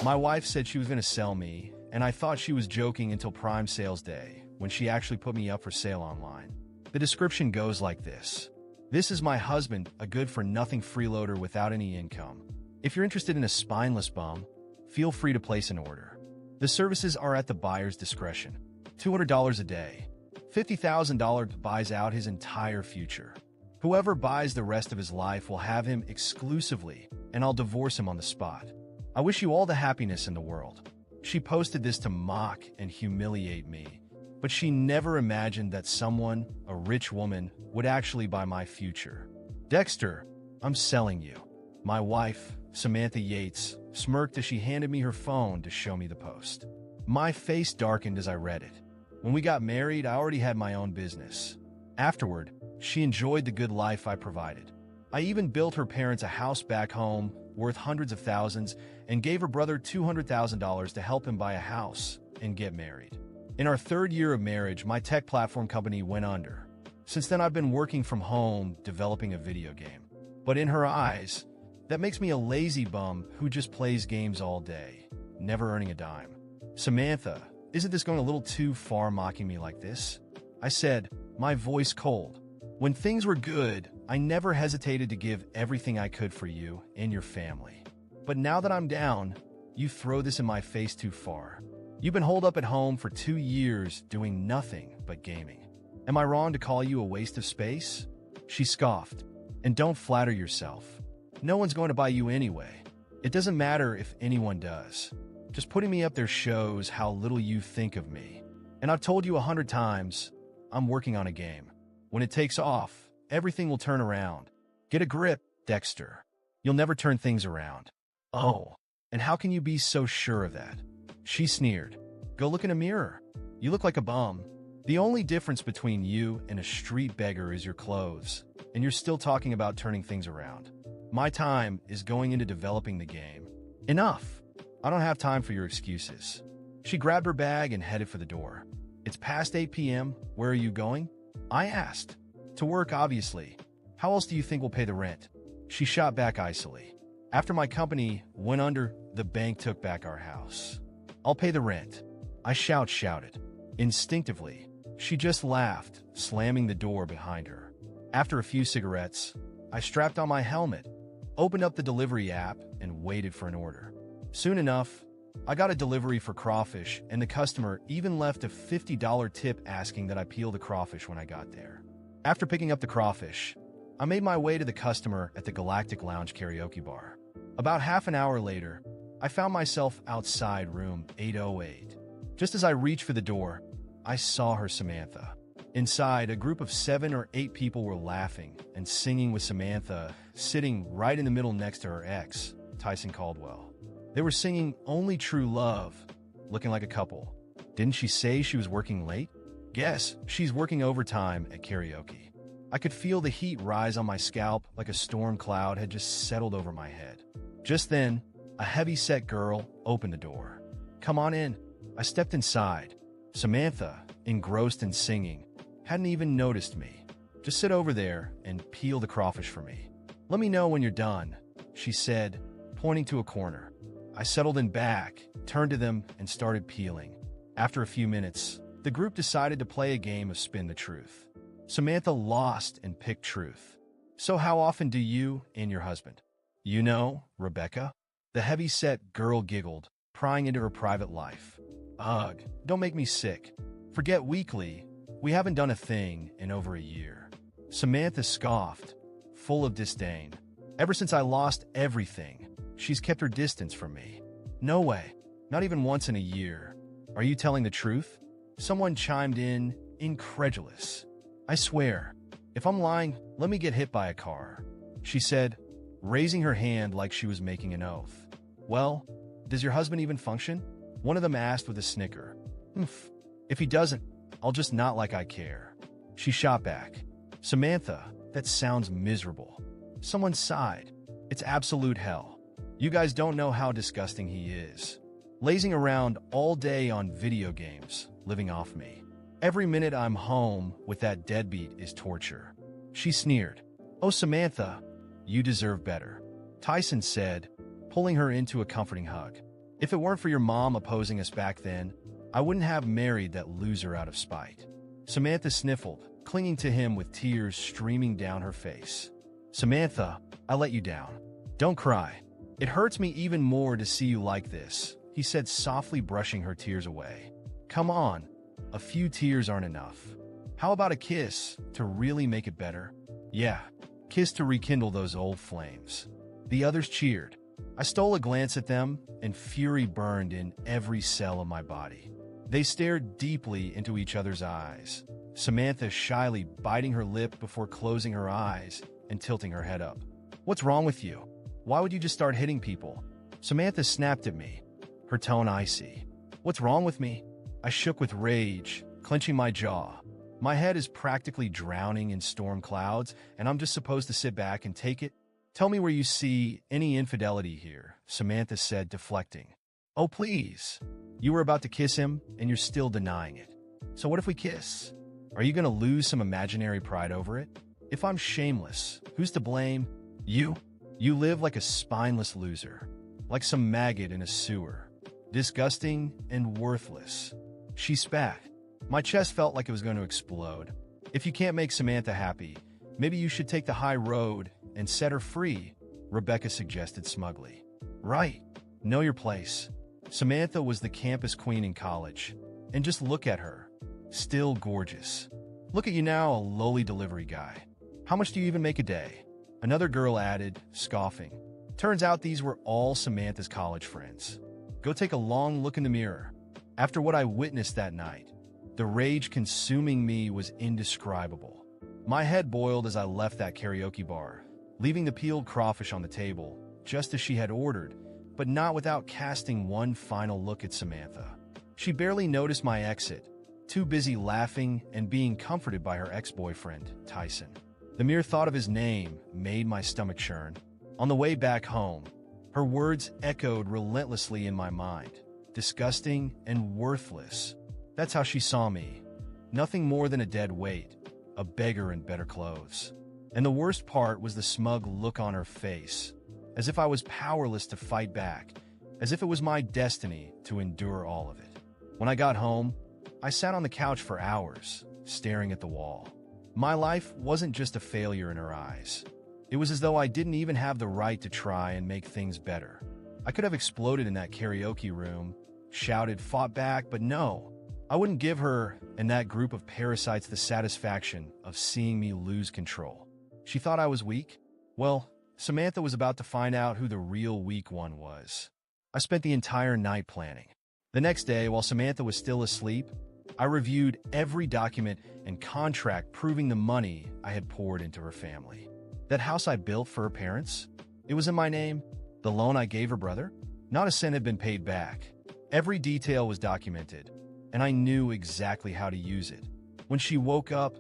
My wife said she was going to sell me, and I thought she was joking until Prime Sales Day, when she actually put me up for sale online. The description goes like this. This is my husband, a good-for-nothing freeloader without any income. If you're interested in a spineless bum, feel free to place an order. The services are at the buyer's discretion. $200 a day. $50,000 buys out his entire future. Whoever buys the rest of his life will have him exclusively, and I'll divorce him on the spot. I wish you all the happiness in the world. She posted this to mock and humiliate me, but she never imagined that someone, a rich woman, would actually buy my future. Dexter, I'm selling you. My wife, Samantha Yates, smirked as she handed me her phone to show me the post. My face darkened as I read it. When we got married, I already had my own business. Afterward, she enjoyed the good life I provided. I even built her parents a house back home worth hundreds of thousands and gave her brother $200,000 to help him buy a house and get married. In our third year of marriage, my tech platform company went under. Since then, I've been working from home developing a video game. But in her eyes, that makes me a lazy bum who just plays games all day, never earning a dime. Samantha, isn't this going a little too far mocking me like this? I said, my voice cold. When things were good, I never hesitated to give everything I could for you and your family. But now that I'm down, you throw this in my face too far. You've been holed up at home for 2 years doing nothing but gaming. Am I wrong to call you a waste of space? She scoffed. And don't flatter yourself. No one's going to buy you anyway. It doesn't matter if anyone does. Just putting me up there shows how little you think of me. And I've told you 100 times, I'm working on a game. When it takes off, everything will turn around. Get a grip, Dexter. You'll never turn things around. Oh, and how can you be so sure of that? She sneered. Go look in a mirror. You look like a bum. The only difference between you and a street beggar is your clothes, and you're still talking about turning things around. My time is going into developing the game. Enough. I don't have time for your excuses. She grabbed her bag and headed for the door. It's past 8 p.m. Where are you going? I asked. To work, obviously. How else do you think we'll pay the rent? She shot back icily. After my company went under, the bank took back our house. I'll pay the rent. I shouted. Instinctively, she just laughed, slamming the door behind her. After a few cigarettes, I strapped on my helmet, opened up the delivery app, and waited for an order. Soon enough, I got a delivery for crawfish, and the customer even left a $50 tip asking that I peel the crawfish when I got there. After picking up the crawfish, I made my way to the customer at the Galactic Lounge karaoke bar. About half an hour later, I found myself outside room 808. Just as I reached for the door, I saw her Samantha. Inside, a group of 7 or 8 people were laughing and singing with Samantha, sitting right in the middle next to her ex, Tyson Caldwell. They were singing Only True Love, looking like a couple. Didn't she say she was working late? Guess she's working overtime at karaoke. I could feel the heat rise on my scalp like a storm cloud had just settled over my head. Just then, a heavy-set girl opened the door. Come on in. I stepped inside. Samantha, engrossed in singing, hadn't even noticed me. Just sit over there and peel the crawfish for me. Let me know when you're done, she said, pointing to a corner. I settled in back, turned to them, and started peeling. After a few minutes, the group decided to play a game of Spin the Truth. Samantha lost and picked truth. So how often do you and your husband? You know, Rebecca? The heavy-set girl giggled, prying into her private life. Ugh, don't make me sick. Forget weekly. We haven't done a thing in over a year. Samantha scoffed, full of disdain. Ever since I lost everything, she's kept her distance from me. No way. Not even once in a year. Are you telling the truth? Someone chimed in, incredulous. I swear, if I'm lying, let me get hit by a car, she said, raising her hand like she was making an oath. Well, does your husband even function? One of them asked with a snicker. If he doesn't, I'll just not like I care. She shot back. Samantha, that sounds miserable. Someone sighed. It's absolute hell. You guys don't know how disgusting he is. Lazing around all day on video games, living off me. Every minute I'm home with that deadbeat is torture. She sneered. Oh, Samantha, you deserve better, Tyson said, pulling her into a comforting hug. If it weren't for your mom opposing us back then, I wouldn't have married that loser out of spite. Samantha sniffled, clinging to him with tears streaming down her face. Samantha, I let you down. Don't cry. It hurts me even more to see you like this, he said softly, brushing her tears away. Come on, a few tears aren't enough. How about a kiss to really make it better? Yeah, kiss to rekindle those old flames. The others cheered. I stole a glance at them, and fury burned in every cell of my body. They stared deeply into each other's eyes, Samantha shyly biting her lip before closing her eyes and tilting her head up. What's wrong with you? Why would you just start hitting people? Samantha snapped at me, her tone icy. What's wrong with me? I shook with rage, clenching my jaw. My head is practically drowning in storm clouds, and I'm just supposed to sit back and take it? Tell me where you see any infidelity here, Samantha said, deflecting. Oh, please. You were about to kiss him, and you're still denying it. So what if we kiss? Are you going to lose some imaginary pride over it? If I'm shameless, who's to blame? You? You live like a spineless loser, like some maggot in a sewer. Disgusting and worthless. She spat. My chest felt like it was going to explode. If you can't make Samantha happy, maybe you should take the high road and set her free, Rebecca suggested smugly. Right. Know your place. Samantha was the campus queen in college. And just look at her. Still gorgeous. Look at you now, a lowly delivery guy. How much do you even make a day? Another girl added, scoffing. Turns out these were all Samantha's college friends. Go take a long look in the mirror. After what I witnessed that night, the rage consuming me was indescribable. My head boiled as I left that karaoke bar, leaving the peeled crawfish on the table, just as she had ordered, but not without casting one final look at Samantha. She barely noticed my exit, too busy laughing and being comforted by her ex-boyfriend, Tyson. The mere thought of his name made my stomach churn. On the way back home, her words echoed relentlessly in my mind. Disgusting and worthless. That's how she saw me. Nothing more than a dead weight, a beggar in better clothes. And the worst part was the smug look on her face, as if I was powerless to fight back, as if it was my destiny to endure all of it. When I got home, I sat on the couch for hours, staring at the wall. My life wasn't just a failure in her eyes. It was as though I didn't even have the right to try and make things better. I could have exploded in that karaoke room, shouted, fought back, but no. I wouldn't give her and that group of parasites the satisfaction of seeing me lose control. She thought I was weak? Well, Samantha was about to find out who the real weak one was. I spent the entire night planning. The next day, while Samantha was still asleep, I reviewed every document and contract proving the money I had poured into her family. That house I built for her parents, it was in my name. The loan I gave her brother, not a cent had been paid back. Every detail was documented, and I knew exactly how to use it. When she woke up,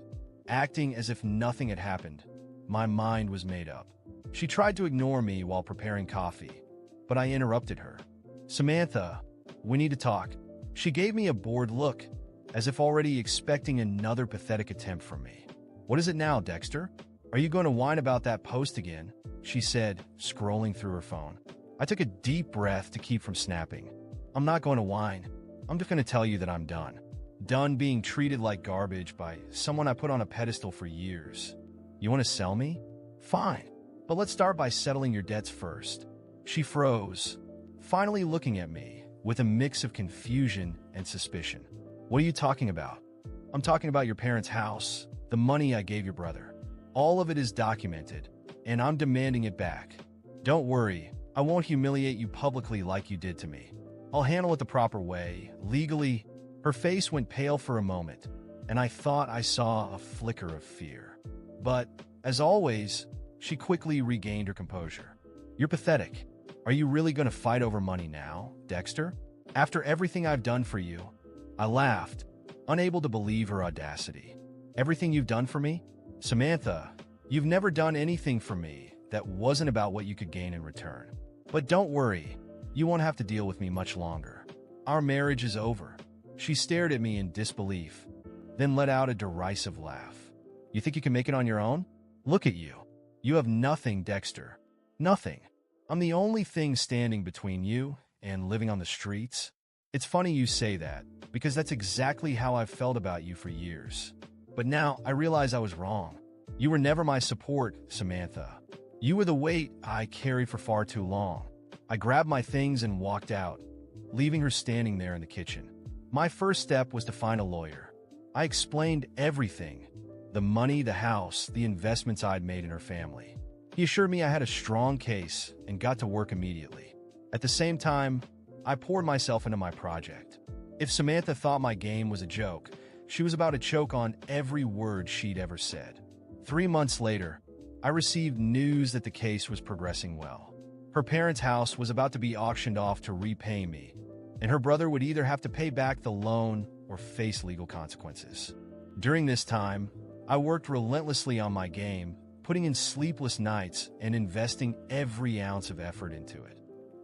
acting as if nothing had happened, my mind was made up. She tried to ignore me while preparing coffee, but I interrupted her. Samantha, we need to talk. She gave me a bored look, as if already expecting another pathetic attempt from me. What is it now, Dexter? Are you going to whine about that post again? She said, scrolling through her phone. I took a deep breath to keep from snapping. I'm not going to whine. I'm just going to tell you that I'm done. Done being treated like garbage by someone I put on a pedestal for years. You want to sell me? Fine. But let's start by settling your debts first. She froze, finally looking at me with a mix of confusion and suspicion. What are you talking about? I'm talking about your parents' house, the money I gave your brother. All of it is documented, and I'm demanding it back. Don't worry, I won't humiliate you publicly like you did to me. I'll handle it the proper way, legally. Her face went pale for a moment, and I thought I saw a flicker of fear. But, as always, she quickly regained her composure. You're pathetic. Are you really going to fight over money now, Dexter? After everything I've done for you? I laughed, unable to believe her audacity. Everything you've done for me? Samantha, you've never done anything for me that wasn't about what you could gain in return. But don't worry, you won't have to deal with me much longer. Our marriage is over. She stared at me in disbelief, then let out a derisive laugh. You think you can make it on your own? Look at you. You have nothing, Dexter. Nothing. I'm the only thing standing between you and living on the streets? It's funny you say that, because that's exactly how I've felt about you for years. But now I realize I was wrong. You were never my support, Samantha. You were the weight I carried for far too long. I grabbed my things and walked out, leaving her standing there in the kitchen. My first step was to find a lawyer. I explained everything: the money, the house, the investments I'd made in her family. He assured me I had a strong case and got to work immediately. At the same time, I poured myself into my project. If Samantha thought my game was a joke, she was about to choke on every word she'd ever said. 3 months later, I received news that the case was progressing well. Her parents' house was about to be auctioned off to repay me, and her brother would either have to pay back the loan or face legal consequences. During this time, I worked relentlessly on my game, putting in sleepless nights and investing every ounce of effort into it.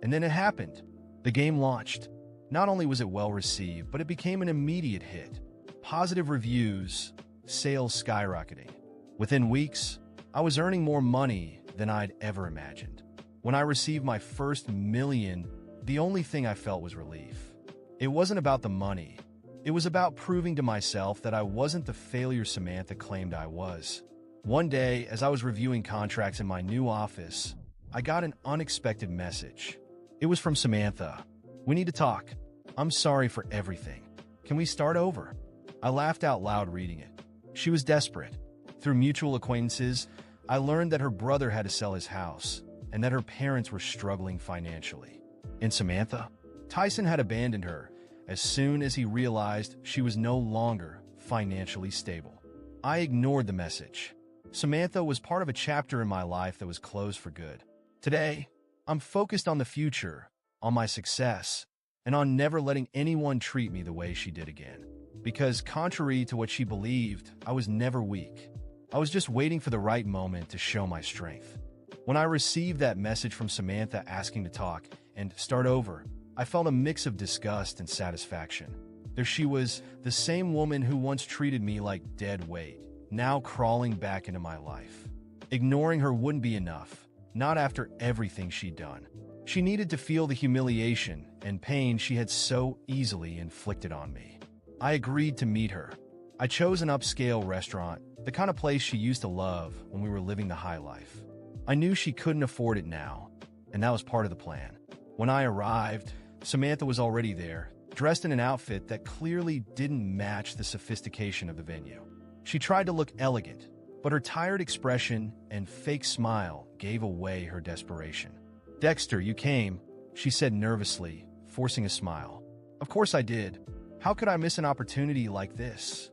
And then it happened. The game launched. Not only was it well received, but it became an immediate hit. Positive reviews, sales skyrocketing. Within weeks, I was earning more money than I'd ever imagined. When I received my first million, the only thing I felt was relief. It wasn't about the money. It was about proving to myself that I wasn't the failure Samantha claimed I was. One day, as I was reviewing contracts in my new office, I got an unexpected message. It was from Samantha. "We need to talk. I'm sorry for everything. Can we start over?" I laughed out loud reading it. She was desperate. Through mutual acquaintances, I learned that her brother had to sell his house and that her parents were struggling financially. And Samantha? Tyson had abandoned her as soon as he realized she was no longer financially stable. I ignored the message. Samantha was part of a chapter in my life that was closed for good. Today, I'm focused on the future, on my success, and on never letting anyone treat me the way she did again. Because contrary to what she believed, I was never weak. I was just waiting for the right moment to show my strength. When I received that message from Samantha asking to talk and start over, I felt a mix of disgust and satisfaction. There she was, the same woman who once treated me like dead weight, now crawling back into my life. Ignoring her wouldn't be enough, not after everything she'd done. She needed to feel the humiliation and pain she had so easily inflicted on me. I agreed to meet her. I chose an upscale restaurant, the kind of place she used to love when we were living the high life. I knew she couldn't afford it now, and that was part of the plan. When I arrived, Samantha was already there, dressed in an outfit that clearly didn't match the sophistication of the venue. She tried to look elegant, but her tired expression and fake smile gave away her desperation. "Dexter, you came," she said nervously, forcing a smile. "Of course I did. How could I miss an opportunity like this?"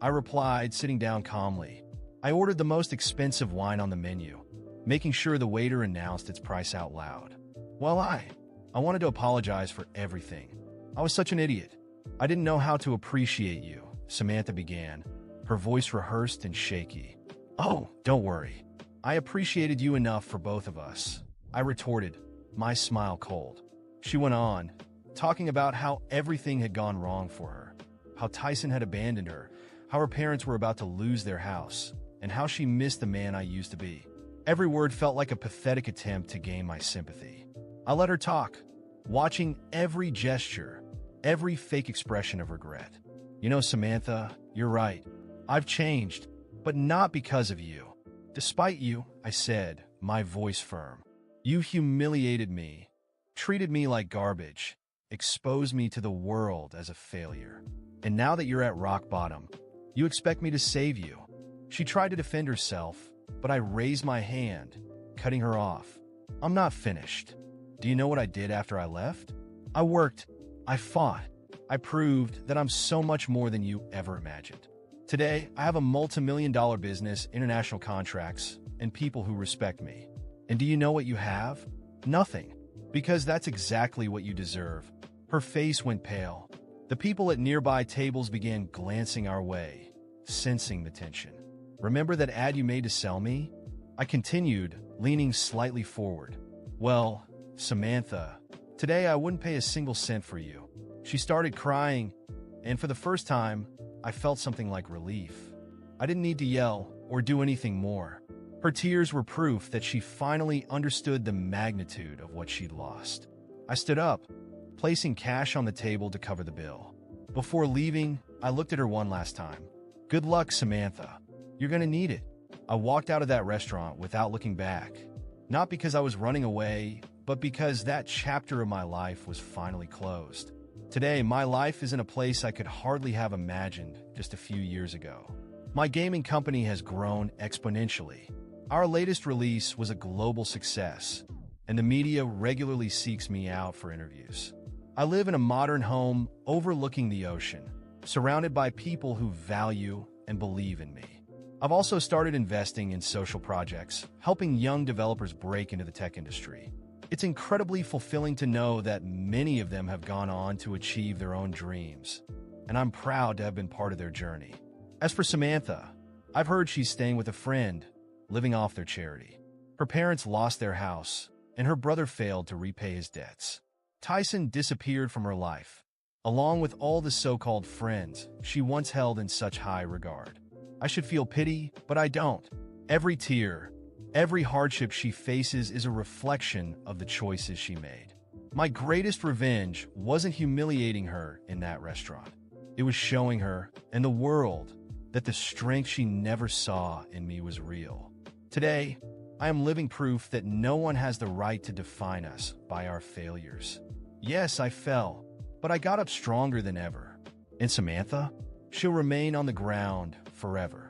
I replied, sitting down calmly. I ordered the most expensive wine on the menu, making sure the waiter announced its price out loud. Well, I wanted to apologize for everything. I was such an idiot. I didn't know how to appreciate you, Samantha began, her voice rehearsed and shaky. "Oh, don't worry. I appreciated you enough for both of us," I retorted, my smile cold. She went on, talking about how everything had gone wrong for her, how Tyson had abandoned her, how her parents were about to lose their house, and how she missed the man I used to be. Every word felt like a pathetic attempt to gain my sympathy. I let her talk, watching every gesture, every fake expression of regret. "You know, Samantha, you're right. I've changed, but not because of you. Despite you," I said, my voice firm. "You humiliated me, treated me like garbage, exposed me to the world as a failure. And now that you're at rock bottom, you expect me to save you." She tried to defend herself, but I raised my hand, cutting her off. "I'm not finished. Do you know what I did after I left? I worked. I fought. I proved that I'm so much more than you ever imagined. Today, I have a multi-million-dollar business, international contracts, and people who respect me. And do you know what you have? Nothing. Because that's exactly what you deserve." Her face went pale. The people at nearby tables began glancing our way, sensing the tension. "Remember that ad you made to sell me?" I continued, leaning slightly forward. "Well, Samantha, today I wouldn't pay a single cent for you." She started crying, and for the first time, I felt something like relief. I didn't need to yell or do anything more. Her tears were proof that she finally understood the magnitude of what she'd lost. I stood up, placing cash on the table to cover the bill. Before leaving, I looked at her one last time. Good luck, Samantha. You're gonna need it. I walked out of that restaurant without looking back. Not because I was running away, but because that chapter of my life was finally closed. Today, my life is in a place I could hardly have imagined just a few years ago. My gaming company has grown exponentially. Our latest release was a global success, and the media regularly seeks me out for interviews. I live in a modern home overlooking the ocean, surrounded by people who value and believe in me. I've also started investing in social projects, helping young developers break into the tech industry. It's incredibly fulfilling to know that many of them have gone on to achieve their own dreams, and I'm proud to have been part of their journey. As for Samantha, I've heard she's staying with a friend, living off their charity. Her parents lost their house, and her brother failed to repay his debts. Tyson disappeared from her life, along with all the so-called friends she once held in such high regard. I should feel pity, but I don't. Every tear, every hardship she faces is a reflection of the choices she made. My greatest revenge wasn't humiliating her in that restaurant. It was showing her and the world that the strength she never saw in me was real. Today, I am living proof that no one has the right to define us by our failures. Yes, I fell, but I got up stronger than ever. And Samantha? She'll remain on the ground forever.